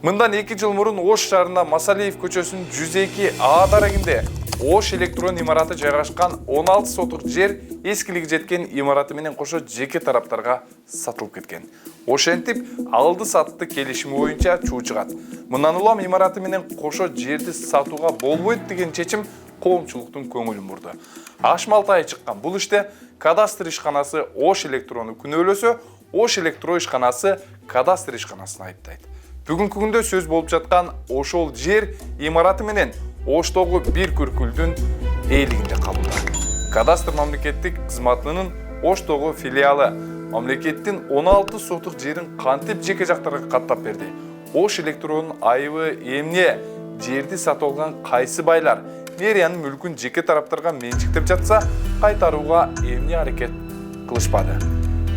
Мындан 2 жыл мурун Ош шаарында Масалиев көчөсүнүн 102А дарегинде Ош электрон имараты жайгашкан 16 сотук жер эскилиги жеткен имараты менен кошо жеке тараптарга сатылып кеткен. Ошентип алды сатты келишими боюнча чуу чыгат. Мындан улам имараты менен кошо жерди сатууга болбойт деген чечим коомчулуктун көңүлүн бурду. Ашмалтай чыккан бул иште кадастр ишканасы Ош электрону күнөөлөсө, Ош электро ишканасы кадастр ишканасын айыптайт. Бүгүнкү күндө сөз болуп жаткан ошол жер имараты менен Оштогу бир күркүлдүн ээлигинде калууда. Кадастр мамлекеттик кызматынын Оштогу филиалы мамлекеттин 16 сотук жерин кантип жеке жактарга каттап берди? Ош электронун айыбы эмне? Жерди сатып алган кайсы байлар? Мэриянын мүлкүн жеке тараптарга менчиктеп жатса, кайтарууга эмне аракет кылышпады?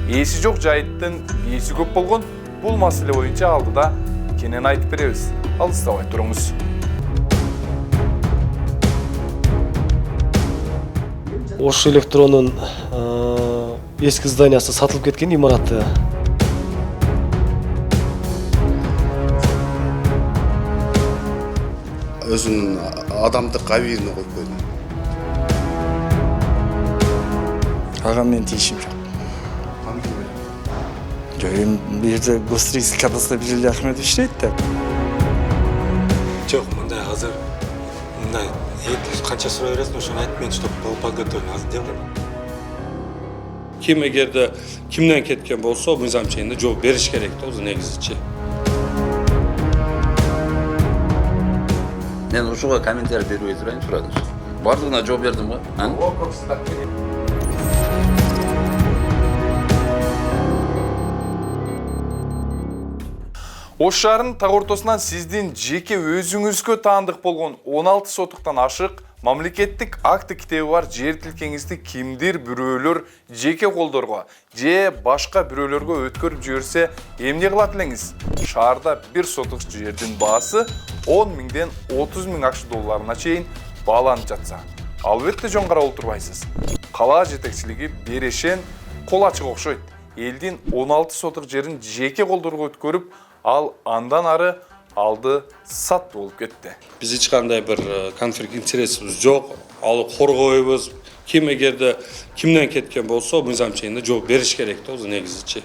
Эси жок жайыттын бээси көп болгон бул маселе боюнча алдыда кенен айтып беребиз. Алыстабай туруңуз. Ош электронун эски зданиясы сатылып кеткен имараты. Өзүнүн адамдык абийирине коюп койдум. Ага менин тийишим жок. Жок, эми бул жерде Госрегистр кадастр Билали Ахметов иштейт да. Жок, мындай азыр мындай канча сурай бересиң, ошону айтып мен чтоб подготовлен азыр делдим. Ким эгерде кимден кеткен болсо, мыйзам чегинде жооп бериш керек да, өзү негизичи. Мен ушуга комментарий бербей турайын сурадым. Бардыгына жооп бердим го. Ош шаарынын так ортосунан сиздин жеке өзүңүзгө таандык болгон 16 сотуктан ашык мамлекеттик акты китеби бар жер тилкеңизди кимдир бирөөлөр жеке колдорго же башка бирөөлөргө өткөрүп жиберсе эмне кылат элеңиз? Шаарда 1 сотук жердин баасы 10 миңден 30 миң акш долларына чейин бааланып жатса, албетте жөн карап отурбайсыз. Кала жетекчилиги берешен, кол ачык окшойт. Элдин 16 сотук жерин жеке колдорго өткөрүп, ал андан ары алды сат болуп кетти. Биз эч кандай бир конфликт интересибиз жок. Ал коргойбуз. Ким эгерде кимден кеткен болсо, мыйзам чегинде жооп бериш керек да, өзү негизичи.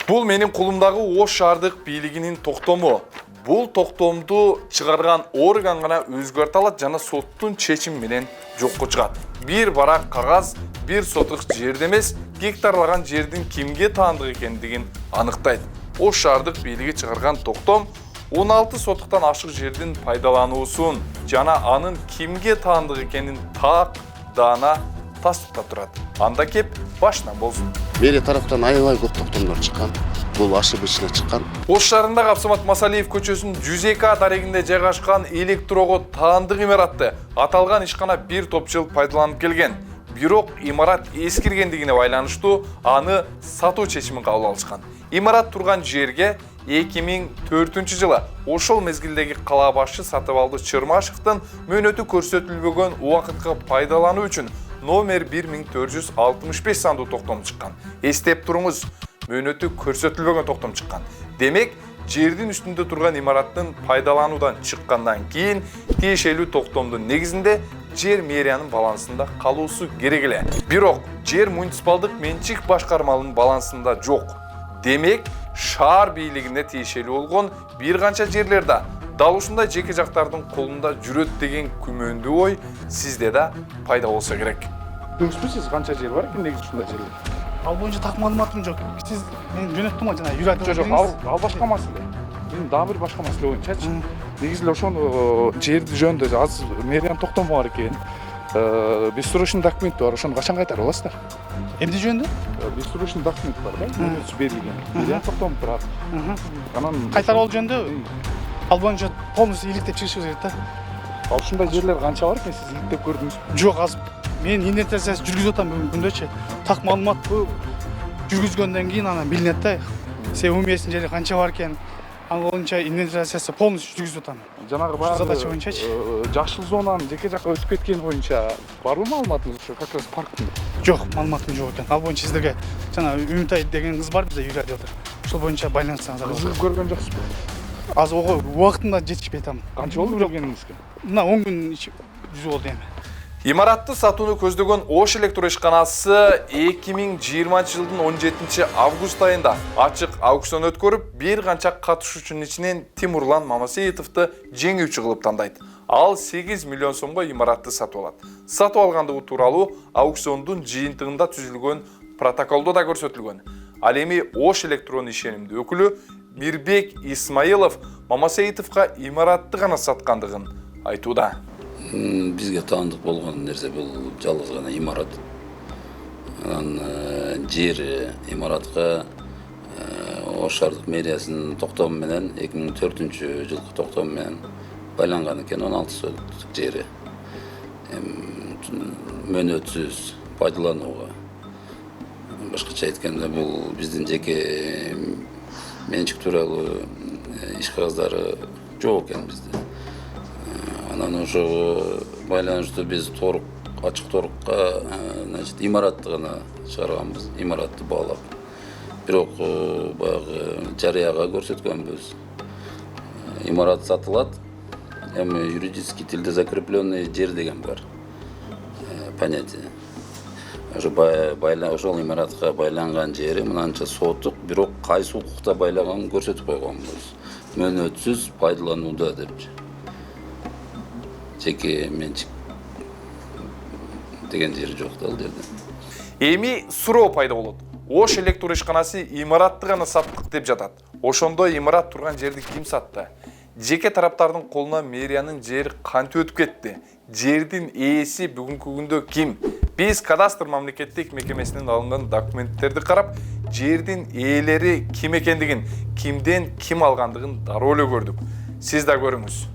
Бул менин колумдагы Ош шаардык бийлигинин токтому. Бул токтомду чыгарган орган гана өзгөртө алат жана соттун чечими менен жокко чыгат. Бир барак кагаз 1 сотук жерде эмес, гектарлаган жердин кимге таандык экендигин аныктайт. Ош шаардык бийлиги чыгарган токтом 16 сотуктан ашык жердин пайдалануусун жана анын кимге таандык экенин так даана тастыктап турат. Анда кеп башынан болсун. Мэрия тараптан аябай көп токтомдор чыккан. Бул ашык ичине чыккан. Ош шаарында Абсамат Масалиев көчөсүнүн 102А дарегинде жайгашкан электрого таандык имаратты аталган ишкана бир топ жыл пайдаланып келген. Бирок имарат эскиргендигине байланыштуу аны сатуу чечимин кабыл алышкан. Имарат турган жерге 2004-жылы ошол мезгилдеги кала башчы Сатыбалды Чырмашевдин мөөнөтү көрсөтүлбөгөн убакытка пайдалануу үчүн номер 1465 сандуу токтом чыккан. Эстеп туруңуз, мөөнөтү көрсөтүлбөгөн токтом чыккан. Демек, жердин үстүндө турган имараттын пайдалануудан чыккандан кийин тиешелүү токтомдун негизинде жер мэриянын балансында калуусу керек эле. Бирок, жер муниципалдык менчик башкармалынын балансында жок. Демек, шаар бийлигине тиешелүү болгон бир канча жерлерде дал ушундай жеке жактардын колунда жүрөт деген күмөндүү ой сизде да пайда болсо керек. Көрсөтсүз канча жер бар экен негизи ушундай жерлер? Ал боюнча так маалыматым жок. Сиз мен жөнөттүм го жана юрат. Жок, ал башка маселе. Мен дагы бир башка маселе боюнчачы. Негизи эле ошону жерди жөнүндө азыр мэриянын токтому бар экен. Биз срочный документ бар, ошону качан кайтарып аласыздар? Эмне жөнүндө? Биз срочный документ бар да, мөөнөтү берилген. Мэриянын токтому турат. Анан Кайтарып алуу жөнүндө ал боюнча полностью иликтеп чыгышыбыз керек да. Ал ушундай жерлер канча бар экен, сиз иликтеп көрдүңүзбү? Жок, азыр мен инвентаризация жүргүзүп атам бүгүнкү күндөчү. Так маалымат жүргүзгөндөн кийин анан билинет да. Себеби уместный жери канча бар экен. Ага боюнча инвентаризация полностью жүргүзүп атам. Жанагы задача боюнчачы. Жашыл зонанын жеке жакка өтүп кеткени боюнча барбы маалыматыңыз ошо как раз парктын? Жок, маалыматым жок экен. Ал боюнча сиздерге жана Үмүтай деген кыз бар бизде юридиктор. Ошол боюнча байланышсаңыздар. Кызды көргөн жоксузбу? азыр ого убактында жетишпей атам. Канча болду келгениңизге? Мына 10 күн жүзү болду эми. Имаратты сатууну көздөгөн Ош электро ишканасы 2020 жылдын 17 август айында ачык аукцион өткөрүп, бир канча катышуучунун ичинен Тимурлан Мамасеитовду жеңүүчү кылып тандайт. Ал 8 миллион сомго имаратты сатып алат. Сатып алгандыгы тууралуу аукциондун жыйынтыгында түзүлгөн протоколдо да көрсөтүлгөн. Ал эми Ош электрон ишенимдүү өкүлү Мирбек Исмаилов Мамасеитовго имаратты гана саткандыгын айтууда. Бизге таандык болгон нерсе бул жалгыз гана имарат. Анан жер имаратка Ош шаардык мэриясынын токтому менен 2004-жылкы токтому менен байланган экен 16 соток жери. Мөөнөтсүз пайдаланууга. Башкача айтканда бул биздин жеке менчик тууралуу иш кагаздары жок экен бизде. Анан ошого байланыштуу биз ачык торукка имаратты гана чыгарганбыз, имаратты баалап. Бирок баягы жарыяга көрсөткөнбүз. Имарат сатылат, эми юридический тилде закрепленный жер деген бар. Понятие. Ошол имаратка байланган жери мынанча сотук, бирок кайсы укукта байлаганын көрсөтүп койгонбуз. Мөөнөтсүз пайдаланууда депчи. Жеке менчик деген жери жок да ал жерде. Эми суроо пайда болот. Ош электр ишканасы имаратты гана саттык деп жатат. Ошондо имарат турган жерди ким сатты? Жеке тараптардын колуна мэриянын жери кантип өтүп кетти? Жердин ээси бүгүнкү күндө ким? Биз кадастр мамлекеттик мекемесинен алынган документтерди карап, жердин ээлери ким экендигин, кимден ким алгандыгын дароо эле көрдүк. Сиз да көрүңүз.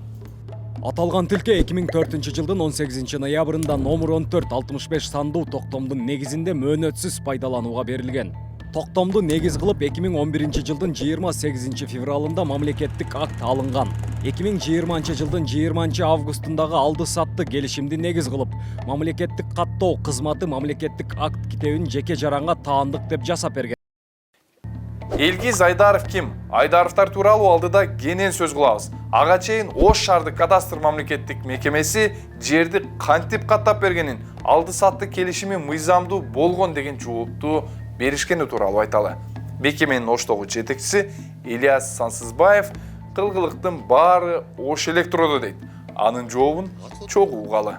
Аталган тилке 2004 жылдын 18 ноябрында номер 1465 сандуу токтомдун негизинде мөөнөтсүз пайдаланууга берилген. Токтомду негиз кылып 2011 жылдын 28 февралында мамлекеттик акт алынган. 2020 жылдын 20 августундагы алды-сатты келишимди негиз кылып, мамлекеттик каттоо кызматы мамлекеттик акт китебин жеке жаранга таандык деп жасап берген. Элгиз Айдаров ким? Айдаровтар тууралуу алдыда кенен сөз кылабыз. Ага чейин Ош шаардык кадастр мамлекеттик мекемеси жерди кантип каттап бергенин, алды-сатты келишими мыйзамдуу болгон деген жоопту беришкени тууралуу айталы. Мекеменин Оштогу жетекчиси Ильяс Сансызбаев кылгылыктын баары Ош электродо дейт. Анын жообун чогуу угалы.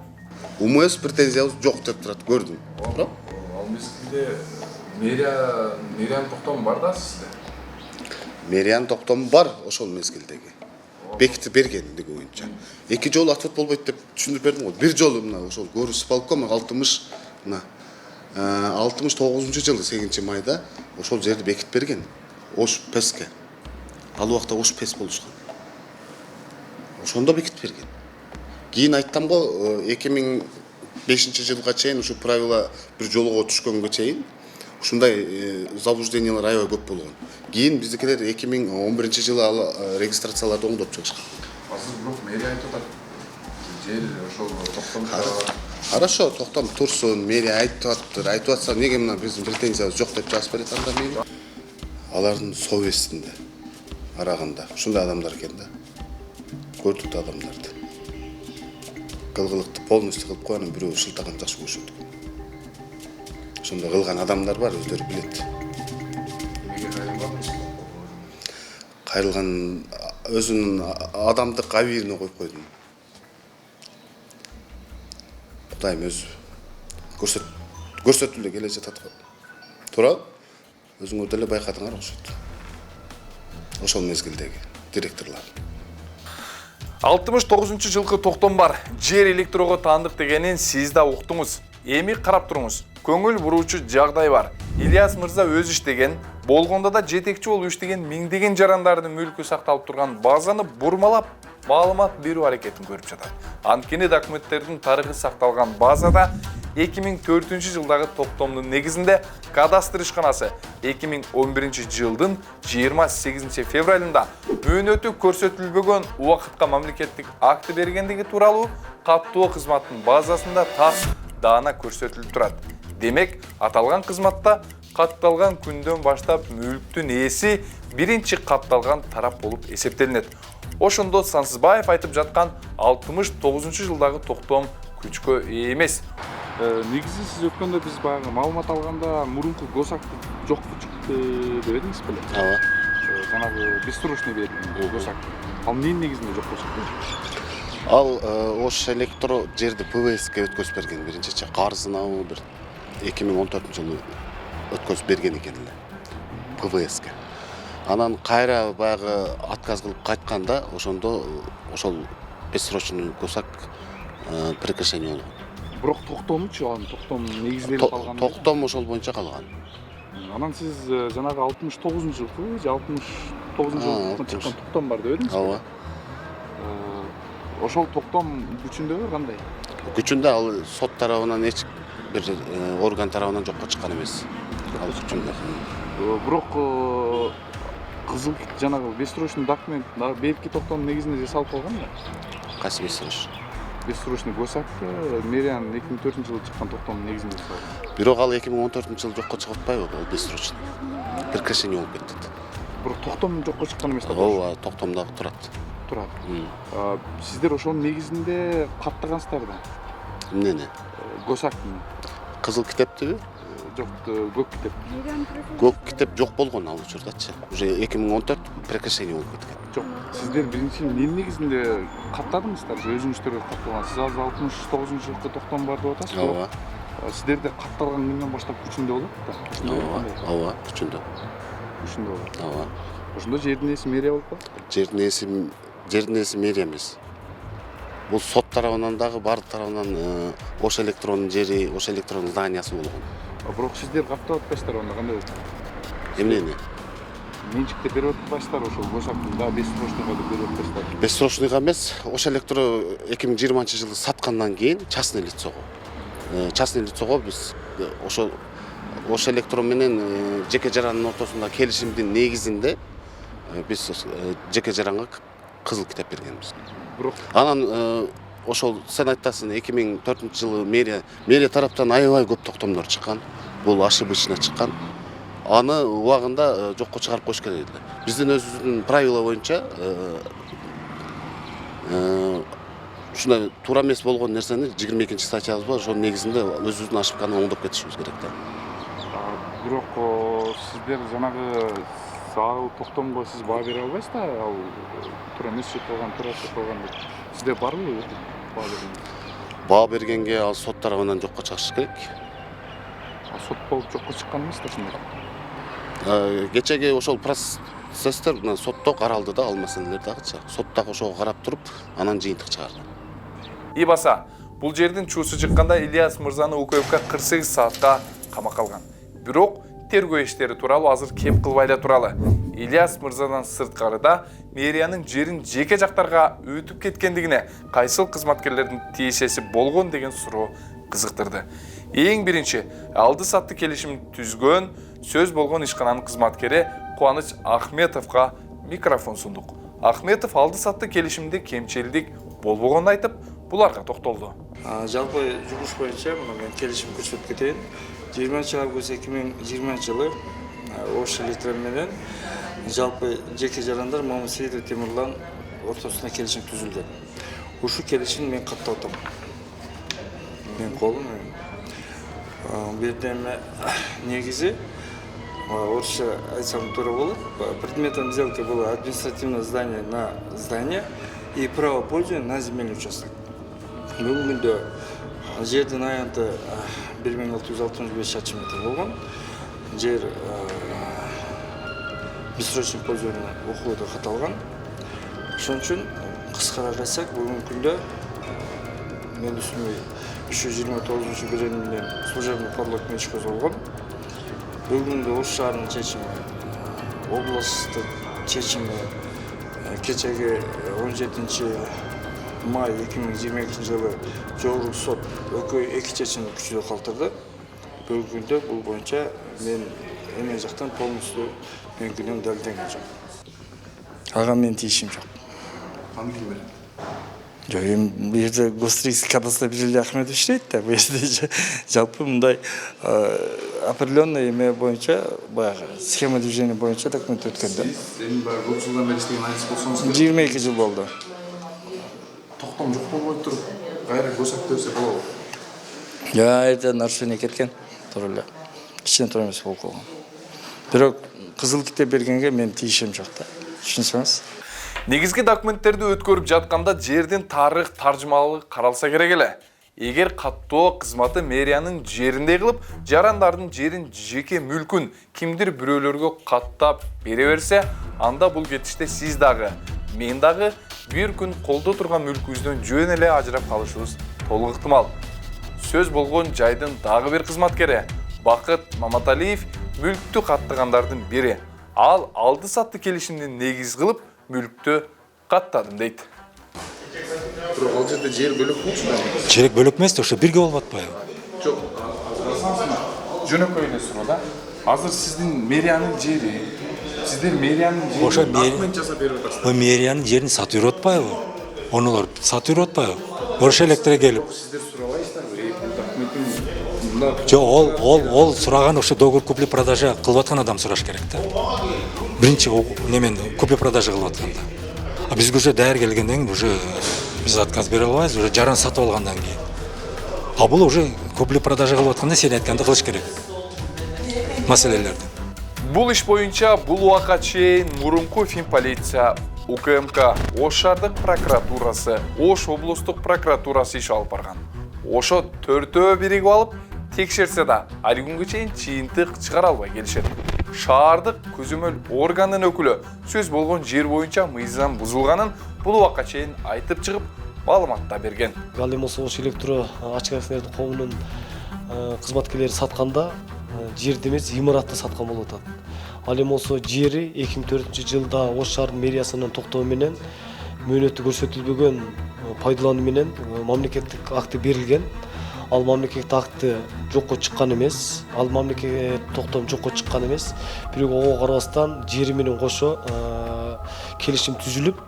УМС претензиябыз жок деп турат, көрдүм. Ал мезгилде мэриянын токтому бар да сизде? Мэриянын токтому бар ошол мезгилдеги. Бекитип бергендиги боюнча. 2 жолу ответ болбойт деп түшүндүрүп бердим го. Бир жолу мына ошол горисполком 69-жылы 8 майда ошол жерди бекитип берген. Ош ПЭСке. Ал убакта Ош ПЭС болушкан. Ошондо бекитип берген. Кийин айттым го 2005-жылга чейин ушу правила бир жолго түшкөнгө чейин ушундай заблуждениялар аябай көп болгон. Кийин биздикилер 2011-жылы ал регистрацияларды оңдоп чыгышкан. Азыр бирок мэрия айтып атат. Жер ошол токтом Хорошо, токтом турсун, мэрия айтып атса, эмнеге мына биздин претензиябыз жок деп жазып берет анда мэрия? Алардын совестинде, арагында ушундай адамдар экен да. Көрдүк да адамдарды. Кылгылыкты полностью кылып койгон бирөө шылтаган жакшы көрүшөт. Ошондой кылган адамдар бар, өздөрү билет. Кайрылган өзүнүн адамдык абийирине коюп койдум. Кудайым өзү көрсөтүлө келе жатат го. Туура? Өзүңөр деле байкадыңар окшойт. Ошол мезгилдеги директорлор. 69-жылкы токтом бар. Жер электрого таандык дегенин сиз да уктуңуз. Эми карап туруңуз. Көңүл буруучу жагдай бар. Ильяс мырза өз иштеген, болгондо да жетекчи болуп иштеген миңдеген жарандардын мүлкү сакталып турган базаны бурмалап, маалымат берүү аракетин көрүп жатат. Анткени документтердин тарыхы сакталган базада 2004-жылдагы токтомдун негизинде кадастр ишканасы 2011 жылдын 28 февралында мөөнөтү көрсөтүлбөгөн убакытка мамлекеттик акты бергендиги тууралуу каттоо кызматынын базасында так даана көрсөтүлүп турат. Демек, аталган кызматта катталган күндөн баштап мүлктүн ээси биринчи катталган тарап болуп эсептелинет. Ошондо Сансызбаев айтып жаткан 69-жылдагы токтом күчкө ээ эмес. Негизи сиз өткөндө биз баягы маалымат алганда мурунку госакты жокку чыкты деп элеңиз беле? ооба. Жанагы бессрочный берилген госак. Ал эмненин негизинде жокко чыкты? Ал Ош электро жерди ПВСке өткөзүп берген биринчи карызын бир 2014-жылы өткөзүп берген экен эле ПВСке. Анан кайра баягы отказ кылып кайтканда ошондо ошол бессрочный госак прекращение болгон. Бирок токтомчу, анын токтом негизделип калган. Токтом ошол боюнча калган. Анан сиз жанагы 69-жылкы же 69-жылкы чыккан токтом бар деп элеңиз? Ооба. Ошол токтом күчүндө кандай? Күчүндө ал сот тарабынан эч бир орган тарабынан жокко чыккан эмес. Ал күчүндө. Бирок кызыл жанагы бессрочный документ берки токтом негизинде жасалып калган да. Кайсы бессрочный? Бессрочный госак мэриянын 2004-жылы чыккан токтом негизинде жасалган. Бирок ал 2014-жылы жокко чыгып атпайбы ал бессрочный? Прекращение болуп кетти. Бирок токтом жокко чыккан эмес да. Ооба, токтомдогу турат. Сиздер ошонун негизинде каттагансыздар да. Эмнени? Госактын. Кызыл китептиби? Жок, көк китеп. Көк китеп жок болгон ал учурдачы. Уже 2014 прекращение болуп кеткен. Жок, сиздер биринчи эмненин негизинде каттадыңыздар же өзүңүздөргө катталган? Сиз азыр 69-жылкы токтом бар деп атасыз. Ооба. Сиздерде катталган күндөн баштап күчүндө болот да. Ооба, күчүндө. Күчүндө болот. Ооба. Ошондо жердин ээси мэрия болуп калат. Жердин ээси мэрия эмес. Бул сот тарабынан дагы бардык тарабынан Ош электронун жери, Ош электронун зданиясы болгон. Бирок сиздер каттап атпайсыздар анда кандай болот? Эмнени? Менчикте берип атпайсыздар ошол госактын да бессрочныйга деп берип атпайсыздар. Бессрочныйга эмес, Ош электро 2020-жылы саткандан кийин частный лицого. Частный лицого биз ошол Ош электро менен жеке жарандын ортосунда келишимдин негизинде биз жеке жаранга кызыл китеп бергенбиз. Бирок анан ошол сен айтасың 2004-жылы мэрия тараптан аябай көп токтомдор чыккан. Бул ошибочно чыккан. Аны убагында жокко чыгарып коюш керек эле. Биздин өзүбүздүн правила боюнча ушундай туура эмес болгон нерсени 22-статьябыз бар, ошонун негизинде өзүбүздүн ошибканы оңдоп кетишибиз керек да. Бирок сиздер жанагы ал токтомго сиз баа бере албайсыздар, ал туура эмес чыгып калган, туура чыгып калган деп. Сизде барбы баа берген? Баа бергенге ал сот тарабынан жокко чыгыш керек. Сот болуп жокко чыккан эмес да ошондо. Кечеги ошол процесстер сотто каралды да ал маселелер дагычы. Сот дагы ошого карап туруп, анан жыйынтык чыгарды. Ибаса, бул жердин чуусу чыкканда Ильяс мырзаны УКМК 48 саатка камакка алган. Бирок тергөө иштери тууралуу азыр кеп кылбай эле туралы. Ильяс мырзадан сырткарыда мэриянын жерин жеке жактарга өтүп кеткендигине кайсыл кызматкерлердин тиешеси болгон деген суроо кызыктырды. Эң биринчи, алды сатты келишим түзгөн сөз болгон ишкананын кызматкери Кубаныч Ахметовго микрофон сундук. Ахметов алды сатты келишимде кемчилдик болбогонун айтып, буларга токтолду. Жалпы жугуш боюнча мен келишим көрсөтүп кетейин. 20 август 2020-жылы Ош электро менен жалпы жеке жарандар Мамусейдов Темирлан ортосунда келишим түзүлгөн. Ушу келишим мен каттап атам. Мен колум. Бирден негизи орусча айтсам туура болот. Предметом сделки было административное здание на здание и право пользования на земельный участок. Бүгүнкү күндө жердин аянты 1665 шарчы метр болгон. Жер бессрочный пользование окууда каталган. Ошон үчүн кыскараак айтсак, бүгүнкү күндө мен үстүмө 329 менен служебный подлог менен иш козголгон. Бүгүнкү күндө Ош шаарынын чечими, областтык чечими кечеги 17 май 2022-жылы жогорку сот эки чечимди күчүндө калтырды. Бүгүнкү күндө бул боюнча мен эме жактан полностью менин далилденгем жок. Ага менин тийишим жок. Аны ким берет? Жок, эми бул жерде Госстроительский кадастр Биржелди Ахметов иштейт да, бул жерде жалпы мындай определенный эме боюнча баягы схема движения боюнча документ өткөн да. Эми баягы көп жылдан бери иштеген айтып болсоңуз 22 жыл болду. токтом жок болбой туруп кайра көрсөтүп берсе болобу? Айда нарушение кеткен, туура эле. Кичине туура эмес болуп калган. Бирок кызыл китеп бергенге мен тийишим жок да. Түшүнсөңүз. Негизги документтерди өткөрүп жатканда жердин тарых таржымалыгы каралса керек эле. Эгер каттоо кызматы мэриянын жериндей кылып, жарандардын жерин жеке мүлкүн кимдир бирөөлөргө каттап бере берсе, анда бул кетиште сиз дагы, мен дагы бир күн колдо турган мүлкүбүздөн жөн эле ажырап калышыбыз толук ыктымал. Сөз болгон жайдын дагы бир кызматкери Бакыт Маматалиев мүлктү каттагандардын бири. Ал алды сатты келишимди негиз кылып, мүлктү каттадым дейт. Бирок ал жерде жер бөлөк болчу да. Жер бөлөк эмес, ошо бирге болуп атпайбы? Жок, жөнөкөй эле суроо да. Азыр сиздин мэриянын жери, сиздер мэриянын жерин документ жасап берип атасыздар. Мэриянын жерин сатып берип атпайбы? Онолор сатып берип атпайбы? Ош электро келип. Сиздер сурабайсыздарбы? Бул документтин Жок, ол сураган ошо договор купли продажа кылып аткан адам сураш керек да. Биринчи немен купли продажа кылып атканда. А бизге уже даяр келгенден кийин уже биз отказ бере албайбыз, уже жаран сатып алгандан кийин. А бул уже купли продажа кылып атканда сен айтканды кылыш керек. Маселелерди. Бул иш боюнча бул убакка чейин мурунку Финполиция, УКМК, Ош шаардык прокуратурасы, Ош облустук прокуратурасы иш алып барган. Ошо төртөө биригип алып текшерсе да, али күнгө чейин чыйынтык чыгара албай келишет. Шаардык көзөмөл органдын өкүлү сөз болгон жер боюнча мыйзам бузулганын бул убакка чейин айтып чыгып, маалымат да берген. Ал эми Ош электро ачык акционердик коомунун кызматкерлери сатканда жерди эмес, имаратты саткан болуп атат. Ал эми жери 2004-жылда Ош шаардын мэриясынын токтому менен мөөнөтү көрсөтүлбөгөн пайдалануу менен мамлекеттик акты берилген. Ал мамлекеттик акты жокко чыккан эмес, ал мамлекеттик токтом жокко чыккан эмес. Бирок ого карабастан жери менен кошо келишим түзүлүп,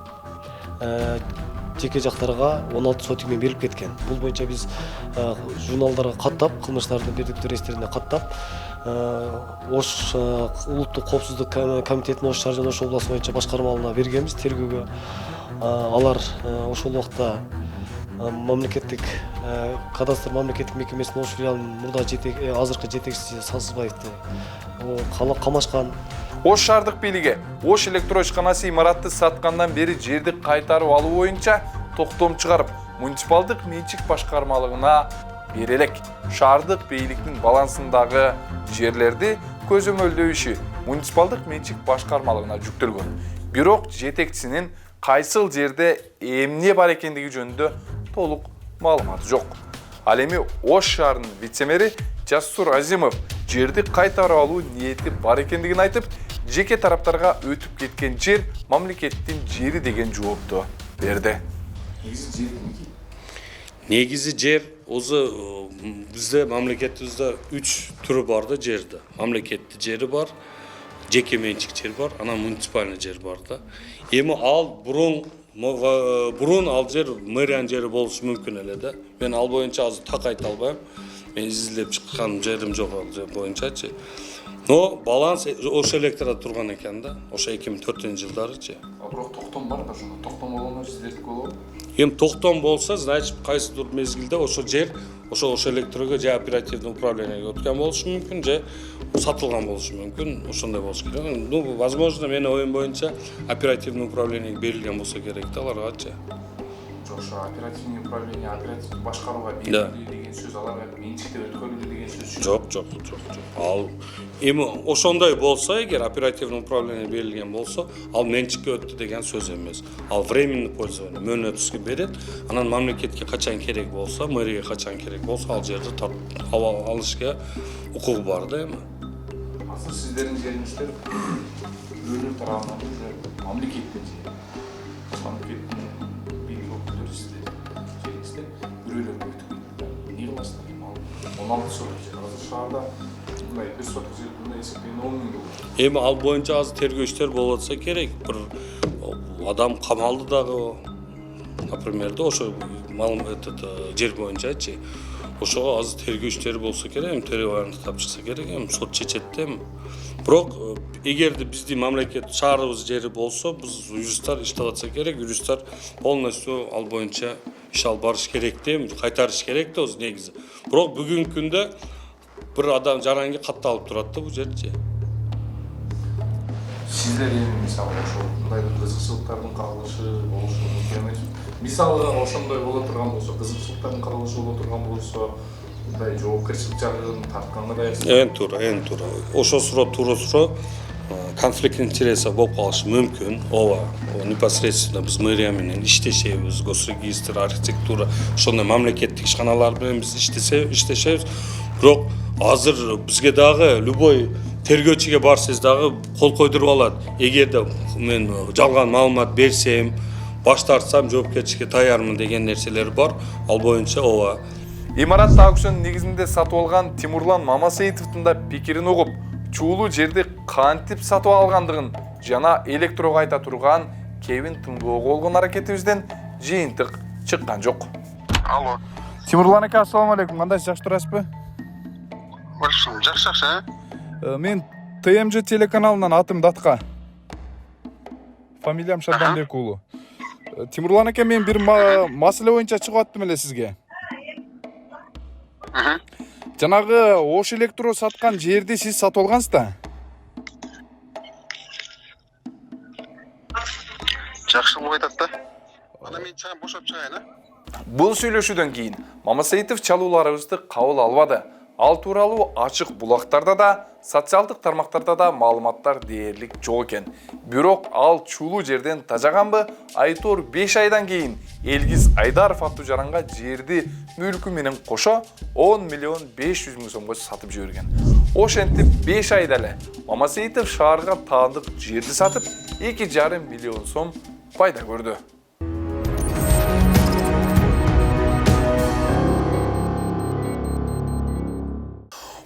жеке жактарга 16 сотик менен берилип кеткен. Бул боюнча биз журналдарга каттап, кылмыштардын бирдиктүү реестрине каттап, Ош улуттук коопсуздук комитетинин Ош шаар жана Ош областы боюнча башкармаларына бергенбиз тергөөгө. Алар ошол убакта мамлекеттик кадастр мамлекеттик мекемесинин Ош филиалынын мурда азыркы жетекчиси Сансызбаевди камашкан. Ош шаардык бийлиги Ош электро ишканасы имаратты саткандан бери жерди кайтарып алуу боюнча токтом чыгарып, муниципалдык менчик башкармалыгына берелек. Шаардык бийликтин балансындагы жерлерди көзөмөлдөө иши муниципалдык менчик башкармалыгына жүктөлгөн. Бирок жетекчисинин кайсыл жерде эмне бар экендиги жөнүндө толук маалымат жок. Ал эми Ош шаарынын вице-мэри Жасур Азимов жерди кайтарып алуу ниети бар экендигин айтып, жеке тараптарга өтүп кеткен жер мамлекеттин жери деген жоопту берди. Негизи жер өзү бизде мамлекетибизде 3 түрү бар да жерде. Мамлекеттик жери бар, жеке менчик жер бар, анан муниципальный жер бар да. Эми ал бурун ал жер мэриянын жери болушу мүмкүн эле да. Мен ал боюнча азыр так айта албайм. Мен изилдеп чыккан жерим жок ал жер боюнчачы. Но баланс Ош электрда турган экен да. Ошо 2004-жылдарычы. Бирок токтом бар да, ошондо токтом болгондо сиздердики болобу? Эми токтом болсо, значит, кайсыдыр мезгилде ошо жер Ош электрге же оперативный управлениеге өткөн болушу мүмкүн, же сатылган болушу мүмкүн. Ошондой болуш керек. Ну, возможно, менин оюм боюнча оперативный управлениеге берилген болсо керек да аларгачы. Жок, ошо оперативный управление, оперативдик башкарууга берилди деген сөз, аларга менчикте өткөрүлдү деген сөз. Жок. Ал эми ошондой болсо, эгер оперативный управление берилген болсо, ал менчикке өттү деген сөз эмес. Ал временный пользование, мөөнөтүскө берет. Анан мамлекетке качан керек болсо, мэрияга качан керек болсо, ал жерди алышка укугу бар да эми. Азыр сиздердин жериңиздер бирөөлөр тарабынан мамлекеттин жери. Мамлекеттин бийлиги өкүлдөрү сиздердин жериңизде бирөөлөргө өтүп кетти. Эмне кыласыздар? 16 соток жер. Азыр шаарда мындай 1 соток жер мындай эсептегенде 10 миң болот. Эми ал боюнча азыр тергөө иштер болуп атса керек. Бир адам камалды дагы например, ошо жер боюнчачы ошого азыр тергөө иштери болсо керек, эми тергөө аныктап чыкса керек, эми сот чечет да эми. Бирок эгерде биздин мамлекет шаарыбыз жери болсо, биз юристтер иштеп атса керек, юристтер полностью ал боюнча иш алып барыш керек да, эми кайтарыш керек да өзү негизи. Бирок бүгүнкү күндө bir adam жаранги катталып турат да бул жерчи. Сиздер эми мисалы ошондой кызыкчылыктардын кагылышы болушу мүмкүн эмес. Мисалы ошондой боло турган болсо, кызыкчылыктардын кагылышы боло турган болсо, мындай жоопкерчилик жагын тартканга даярсыз. Эн туура. Ошо суроо конфликт интересов болуп калышы мүмкүн. Ооба, непосредственно биз мэрия менен иштешебиз, госрегистр, архитектура, ошондой мамлекеттик ишканалар менен биз иштешебиз. Бирок азыр бизге дагы любой тергөөчүгө барсаңыз дагы кол койдуруп алат. Эгерде мен жалган маалымат берсем, баш тартсам жоопкерчиликке даярмын деген нерселер бар. Ал боюнча ооба. Имаратты аукцион негизинде сатып алган Тимурлан Мамасеитовдун да пикирин угуп, чуулуу жерди кантип сатып алгандыгын жана электрого айта турган кебин тыңгоого болгон аракетибизден жыйынтык чыккан жок. Алло. Тимурлан ака, ассаламу алейкум. Кандайсыз, жакшы турасызбы? Жакшы. Мен ТМЖ телеканалынан атым Датка. Фамилиям Шарданбек уулу. Тимурлан ака, мен бир маселе боюнча чыгып аттым эле сизге. Жанагы Ош электро саткан жерди сиз сатып алгансыз да? Жакшы болуп атат да. Ана мен чыгам, бошоп чыгайын, а? Бул сүйлөшүүдөн кийин Мамасеитов чалууларыбызды кабыл албады. Ал тууралуу ачык булактарда да, социалдык тармактарда да маалыматтар дээрлик жок экен. Бирок ал чуулуу жерден тажаганбы, айтор 5 айдан кийин Элгиз Айдаров аттуу жаранга жерди мүлкү менен кошо 10 миллион 500 миң сомго сатып жиберген. Ошентип 5 айда эле Мамасеитов шаарга таандык жерди сатып 2,5 миллион сом пайда көрдү.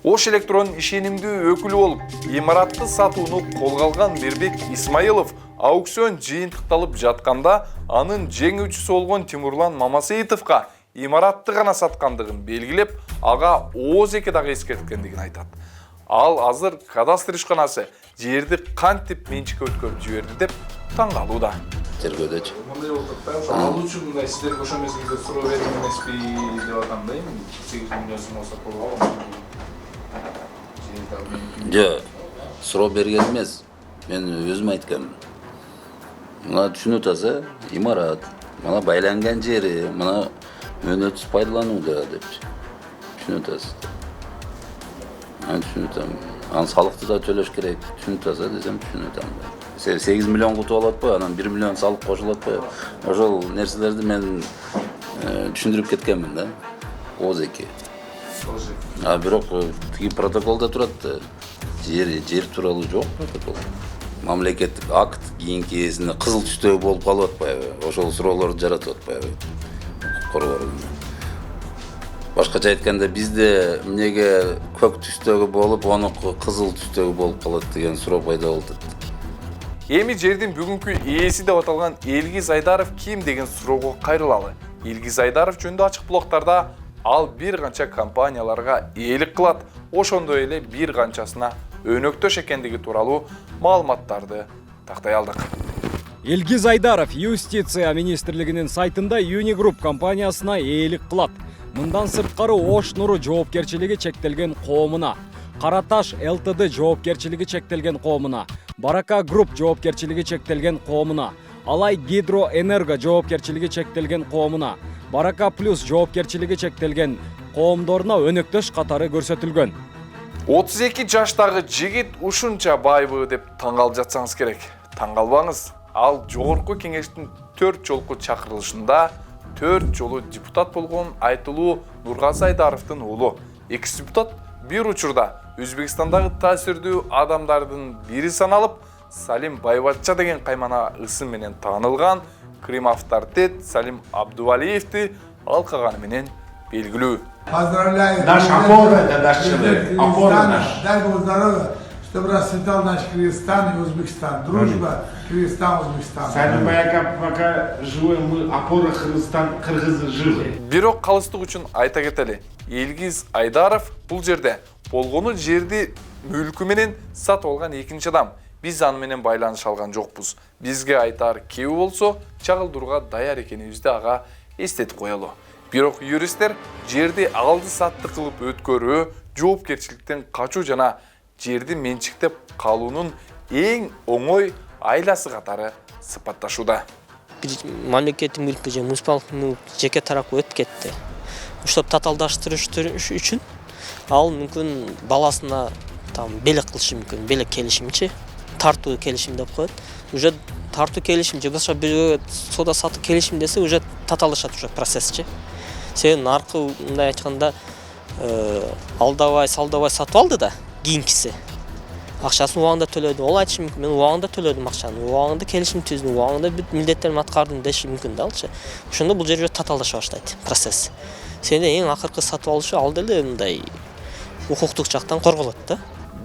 Ош электронун ишенимдүү өкүлү болуп, имаратты сатууну колго алган Мирбек Исмаилов аукцион жыйынтыкталып жатканда анын жеңүүчүсү болгон Тимурлан Мамасеитовго имаратты гана саткандыгын белгилеп, ага ооз-эки дагы эскерткендигин айтат. Ал азыр кадастр ишканасы жерди кантип менчикке өткөрүп жиберди деп таң калууда. Тергөөдөчү. Мындай болуп атат, алуучу мындай сиздерге ошо мезгилде суроо берген эмеспи деп атам да, эми 8 миллион сом болсо болобу? Жок, суроо берген эмес. Мен өзүм айтканмын. Мына түшүнүп атасыз, имарат, мына байланган жери, мына мөөнөтсүз пайдаланууда депчи. Түшүнүп атасыз. Мен түшүнүп атам. Аны салыкты да төлөш керек. Түшүнүп атасыз десем түшүнүп атам. 8 миллион кутуп алатпы, анан 1 миллион салык кошулатпы. Ошол нерселерди мен түшүндүрүп кеткенмин да. ооз-эки. Бирок тиги протоколдо турат да. Жер тууралуу жок протокол. Мамлекеттик акт кийинкисинде кызыл түстөгү болуп калып атпайбы? Ошол суроолорду жаратып атпайбы? Коргоо органы. Башкача айтканда бизде эмнеге көк түстөгү болуп, онуку кызыл түстөгү болуп калат деген суроо пайда болду. Эми жердин бүгүнкү ээси деп аталган Элгиз Айдаров ким деген суроого кайрылалы. Элгиз Айдаров жөнүндө ачык булактарда ал бир канча компанияларга ээлик кылат, ошондой эле бир канчасына өнөктөш экендиги тууралуу маалыматтарды тактай алдык. Элгиз Айдаров Юстиция министрлигинин сайтында Unigroup компаниясына ээлик кылат. Мындан сырткары Ош Нуру жоопкерчилиги чектелген коомуна, Караташ ЛТД жоопкерчилиги чектелген коомуна, Барака Групп жоопкерчилиги чектелген коомуна, Алай Гидроэнерго жоопкерчилиги чектелген коомуна, Барака Плюс жоопкерчилиги чектелген коомдоруна өнөктөш катары көрсөтүлгөн. 32 жаштагы жигит ушунча байбы деп таң калып жатсаңыз керек. Таң калбаңыз. Ал жогорку кеңештин 4 жолку чакырылышында 4 жолу депутат болгон айтылуу Нургазы Айдаровдун уулу. Экс депутат бир учурда Өзбекстандагы таасирдүү адамдардын бири саналып, Салим Байбатча деген каймана ысым менен таанылган Крим авторитет Салим Абдувалиевди алкаганы менен белгилүү. Поздравляю. Наш опора, это наш человек. Опора наш. Дай Бог здоровья, что расцветал наш Кыргызстан и Узбекистан. Дружба Кыргызстан-Узбекистан. Сами пока живем, мы опора Кыргызстан, кыргызы живы. Бирок калыстык үчүн айта кетели. Элгиз Айдаров бул жерде болгону жерди мүлкү менен сатып алган экинчи адам. Биз аны менен байланыш алган жокпуз. Бизге айтар кеби болсо, чагылдырууга даяр экенибизди ага эстетип коелу. Бирок юристтер жерди алды-сатты кылып өткөрүү, жоопкерчиликтен качуу жана жерди менчиктеп калуунун эң оңой айласы катары сыпатташууда. Мамлекеттик мүлккө же муниципалдык мүлк жеке тарапка өтүп кетти. Ошто татаалдаштырыш үчүн ал мүмкүн баласына там белек кылышы мүмкүн, белек келишимчи, тартуу келишим деп коет. Уже тартуу келишим же башка бирөө соода сатуу келишим десе уже татаалдашат уже процессчи. Сен аркы мындай айтканда алдабай, салдабай сатып алды да, кийинкиси акчасын убагында төлөдү. Ол айтышы мүмкүн, мен убагында төлөдүм акчаны, убагында келишим түздүм, убагында бүт милдеттеримди аткардым деши мүмкүн да алчы. Ошондо бул жерде татаалдаша баштайт процесс. Сени эң акыркы сатып алушы ал деле мындай укуктук жактан корголот да.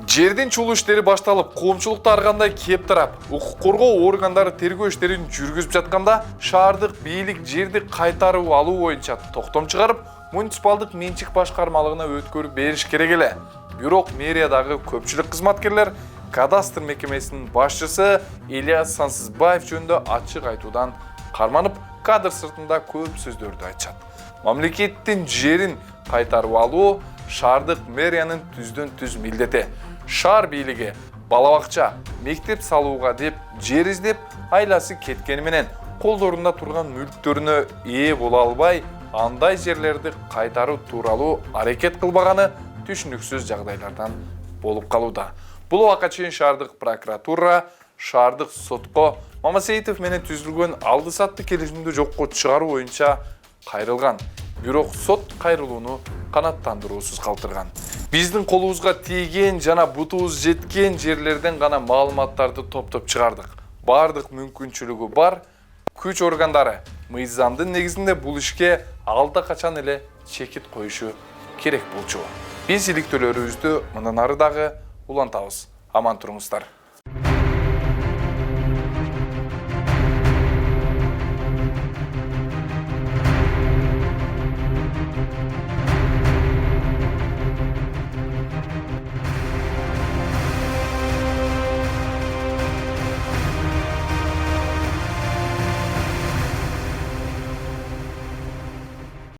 Жердин чулуу иштери башталып, коомчулукта ар кандай кеп тарап, укук коргоо органдары тергөө иштерин жүргүзүп жатканда, шаардык бийлик жерди кайтарып алуу боюнча токтом чыгарып, муниципалдык менчик башкармалыгына өткөрүп бериш керек эле. Бирок мэриядагы көпчүлүк кызматкерлер кадастр мекемесинин башчысы Ильяс Сансызбаев жөнүндө ачык айтуудан карманып, кадр сыртында көп сөздөрдү айтышат. Мамлекеттин жерин кайтарып алуу шаардык мэриянын түздөн-түз милдети. Шаар бийлиги бала бакча, мектеп салууга деп жер издеп, айласы кеткени менен колдорунда турган мүлктөрүнө ээ боло албай, андай жерлерди кайтаруу тууралуу аракет кылбаганы түшүнүксүз жагдайлардан болуп калууда. Бул убакка чейин шаардык прокуратура, шаардык сотко Мамасеитов менен түзүлгөн алды-сатты келишимди жокко чыгаруу боюнча кайрылган. Бирок сот кайрылууну канаттандыруусуз калтырган. Биздин колубузга тийген жана бутубуз жеткен жерлерден гана маалыматтарды топтоп чыгардык. Бардык мүмкүнчүлүгү бар күч органдары мыйзамдын негизинде бул ишке алда качан эле чекит коюшу керек болчу. Биз иликтөөлөрүбүздү мындан ары дагы улантабыз. Аман туруңуздар.